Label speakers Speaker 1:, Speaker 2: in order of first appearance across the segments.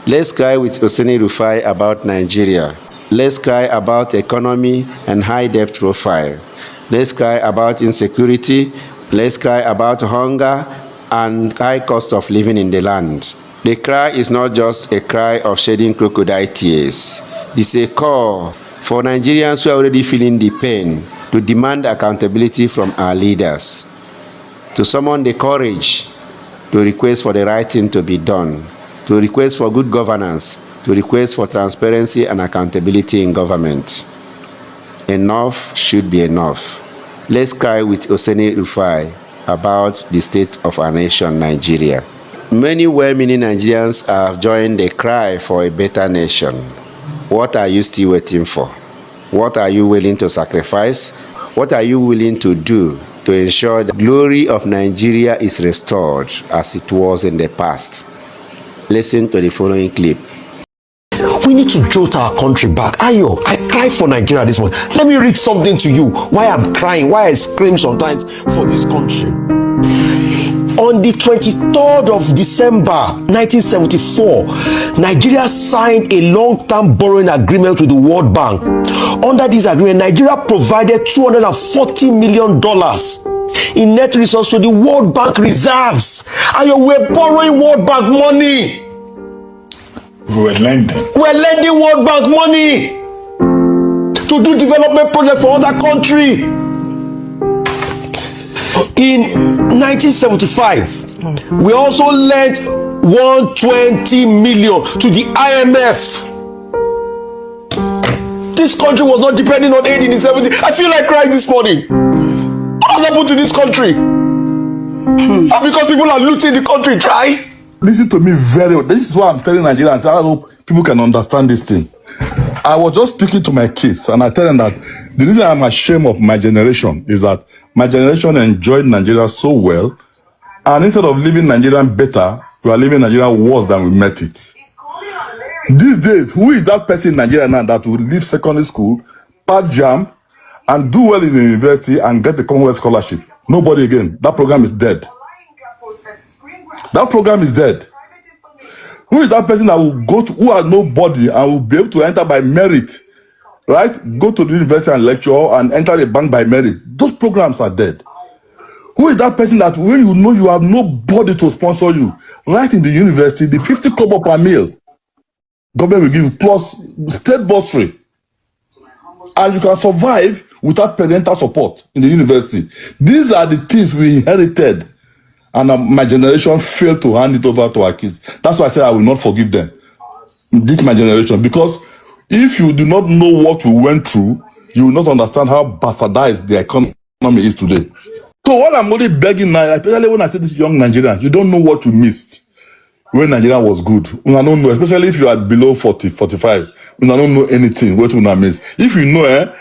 Speaker 1: Let's cry with Oseni Rufai about Nigeria. Let's cry about economy and high debt profile. Let's cry about insecurity. Let's cry about hunger and high cost of living in the land. The cry is not just a cry of shedding crocodile tears. It's a call for Nigerians who are already feeling the pain to demand accountability from our leaders, to summon the courage to request for the right thing to be done, to request for good governance, to request for transparency and accountability in government. Enough should be enough. Let's cry with Oseni Rufai about the state of our nation, Nigeria. Many well-meaning Nigerians have joined the cry for a better nation. What are you still waiting for? What are you willing to sacrifice? What are you willing to do to ensure the glory of Nigeria is restored as it was in the past? Listen to the following clip.
Speaker 2: We need to jolt our country back. Ayo, I cry for Nigeria this morning. Let me read something to you. Why I'm crying, why I scream sometimes for this country. On the 23rd of December 1974, Nigeria signed a long-term borrowing agreement with the World Bank. Under this agreement, Nigeria provided $240 million in net resources to the World Bank reserves. And we're borrowing World Bank money.
Speaker 3: We're lending
Speaker 2: World Bank money to do development projects for other countries. In 1975, we also lent $120 million to the IMF. This country was not depending on aid in the 70s. I feel like crying this morning. What has happened to this country? And because people are looting the country dry?
Speaker 3: Listen to me very well. This is why I'm telling Nigerians. I hope people can understand this thing. I was just speaking to my kids and I tell them that the reason I'm ashamed of my generation is that my generation enjoyed Nigeria so well, and instead of living Nigeria better, we are living Nigeria worse than we met it. These days, who is that person in Nigeria now that will leave secondary school, pass JAMB, and do well in the university and get the Commonwealth scholarship? Nobody again. That program is dead. That program is dead. Who is that person that will go to, who has nobody and will be able to enter by merit, right? Go to the university and lecture and enter the bank by merit. Those programs are dead. Who is that person that when you know you have nobody to sponsor you, right in the university, the 50 kobo per meal, government will give you plus state bursary. And you can survive without parental support in the university. These are the things we inherited. And my generation failed to hand it over to our kids. That's why I said I will not forgive them. This is my generation. Because if you do not know what we went through, you will not understand how bastardized the economy is today. So what I'm only begging now, especially when I say this young Nigerians, you don't know what you missed when Nigeria was good. You don't know, especially if you are below 40, 45. You don't know anything what you miss. If you know,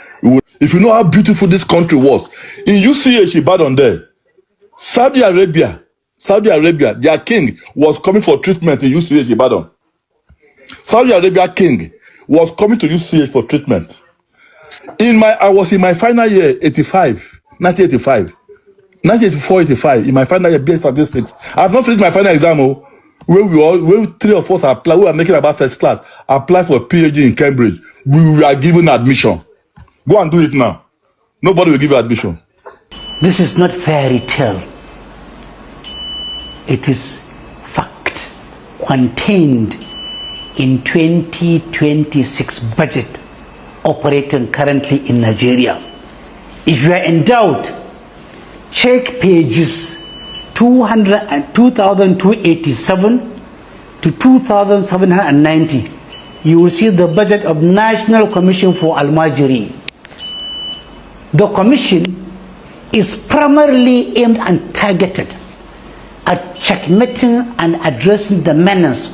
Speaker 3: if you know how beautiful this country was, in UCH Ibadan there, Saudi Arabia, their king was coming for treatment in UCH Ibadan. Saudi Arabia king was coming to UCH for treatment. I was in my final year, 1984, 85, in my final year, BS statistics. I have not finished my final exam, where three of us apply, we are making about first class, apply for a PhD in Cambridge. We are given admission. Go and do it now. Nobody will give you admission.
Speaker 4: This is not fairy tale. It is fact contained in 2026 budget operating currently in Nigeria. If you are in doubt, check pages 2287 to 2790. You will see the budget of National Commission for Almajiri. The commission is primarily aimed and targeted at checkmating and addressing the menace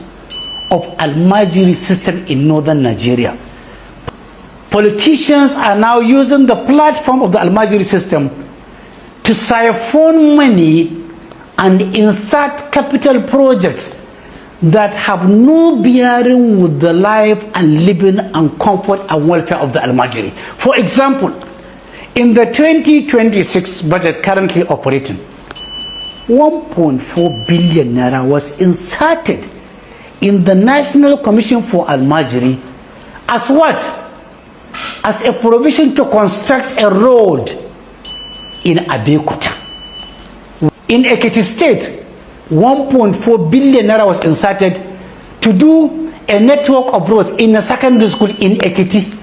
Speaker 4: of Almajiri system in northern Nigeria. Politicians are now using the platform of the Almajiri system to siphon money and insert capital projects that have no bearing with the life and living and comfort and welfare of the Almajiri. For example, in the 2026 budget currently operating, 1.4 billion naira was inserted in the National Commission for Almajiri as what? As a provision to construct a road in Abeokuta. In Ekiti State, 1.4 billion naira was inserted to do a network of roads in a secondary school in Ekiti.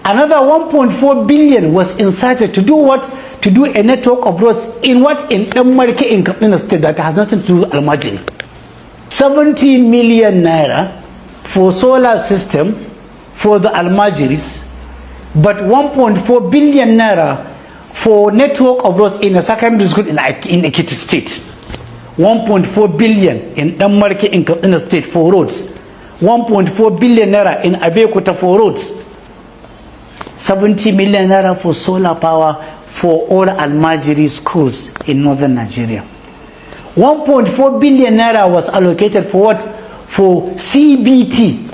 Speaker 4: Another 1.4 billion was inserted to do what? To do a network of roads in what? In Damarike in Katsina State that has nothing to do with Almajiri. 70 million naira for solar system for the Almajiris, but 1.4 billion naira for network of roads in a secondary school in Ekiti State. 1.4 billion in Damarike in Katsina State for roads. 1.4 billion naira in Abeokuta for roads. 70 million naira for solar power for all Almajiri schools in northern Nigeria. 1.4 billion naira was allocated for what? For CBT,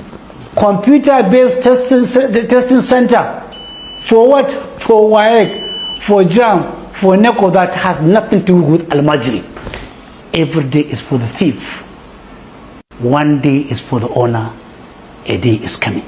Speaker 4: computer-based testing center. For what? For WAEC, for JAM, for NECO, that has nothing to do with Almajiri. Every day is for the thief. One day is for the owner. A day is coming.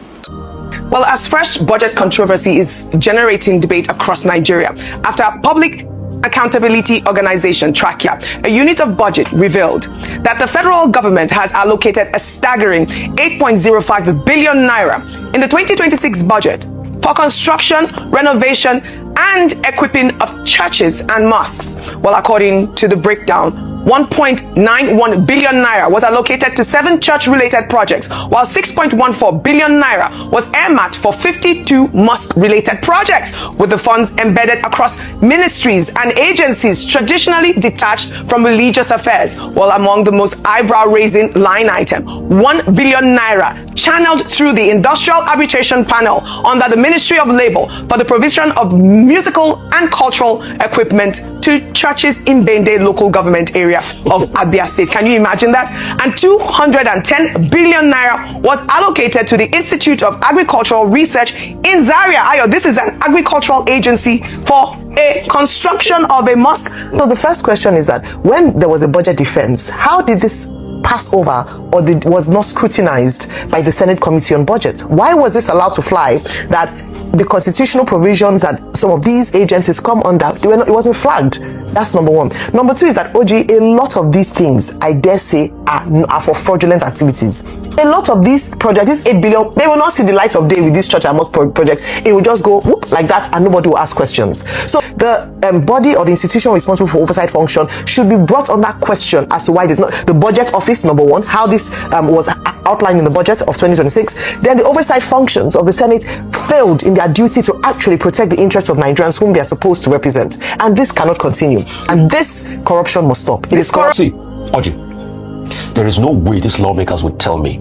Speaker 5: Well, as fresh budget controversy is generating debate across Nigeria, after Public Accountability Organization, Trachea, a unit of budget, revealed that the federal government has allocated a staggering 8.05 billion naira in the 2026 budget for construction, renovation, and equipping of churches and mosques. Well, according to the breakdown, 1.91 billion naira was allocated to 7 church-related projects, while 6.14 billion naira was earmarked for 52 mosque-related projects, with the funds embedded across ministries and agencies traditionally detached from religious affairs. While among the most eyebrow-raising line item, 1 billion naira channeled through the Industrial Arbitration Panel under the Ministry of Labour for the provision of musical and cultural equipment to churches in Bende local government area of Abia State. Can you imagine that? And 210 billion naira was allocated to the Institute of Agricultural Research in Zaria. Ayo, this is an agricultural agency for a construction of a mosque.
Speaker 6: So the first question is that when there was a budget defense, how did this pass over or was not scrutinized by the Senate Committee on Budget? Why was this allowed to fly, that the constitutional provisions that some of these agencies come under, it wasn't flagged? That's number one. Number two is that, OG, a lot of these things, I dare say, are for fraudulent activities. A lot of these projects, this 8 billion, they will not see the light of day with this church and mosque projects. It will just go whoop, like that, and nobody will ask questions. So the body or the institution responsible for oversight function should be brought on that question as to why there's not the budget office, number one, how this was outlined in the budget of 2026. Then the oversight functions of the Senate failed in their duty to actually protect the interests of Nigerians whom they are supposed to represent. And this cannot continue. And this corruption must stop. It is corruption.
Speaker 2: See, Oji, there is no way these lawmakers would tell me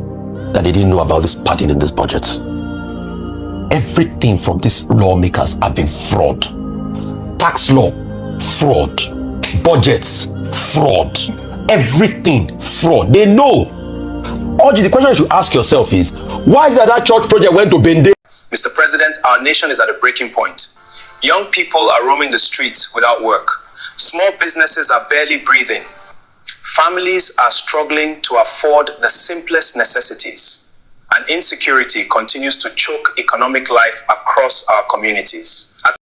Speaker 2: that they didn't know about this padding in this budget. Everything from these lawmakers have been fraud. Tax law, fraud. Budgets, fraud. Everything, fraud. They know. Oji, the question you should ask yourself is, why is that church project went to Bende?
Speaker 7: Mr. President, our nation is at a breaking point. Young people are roaming the streets without work. Small businesses are barely breathing. Families are struggling to afford the simplest necessities. And insecurity continues to choke economic life across our communities. At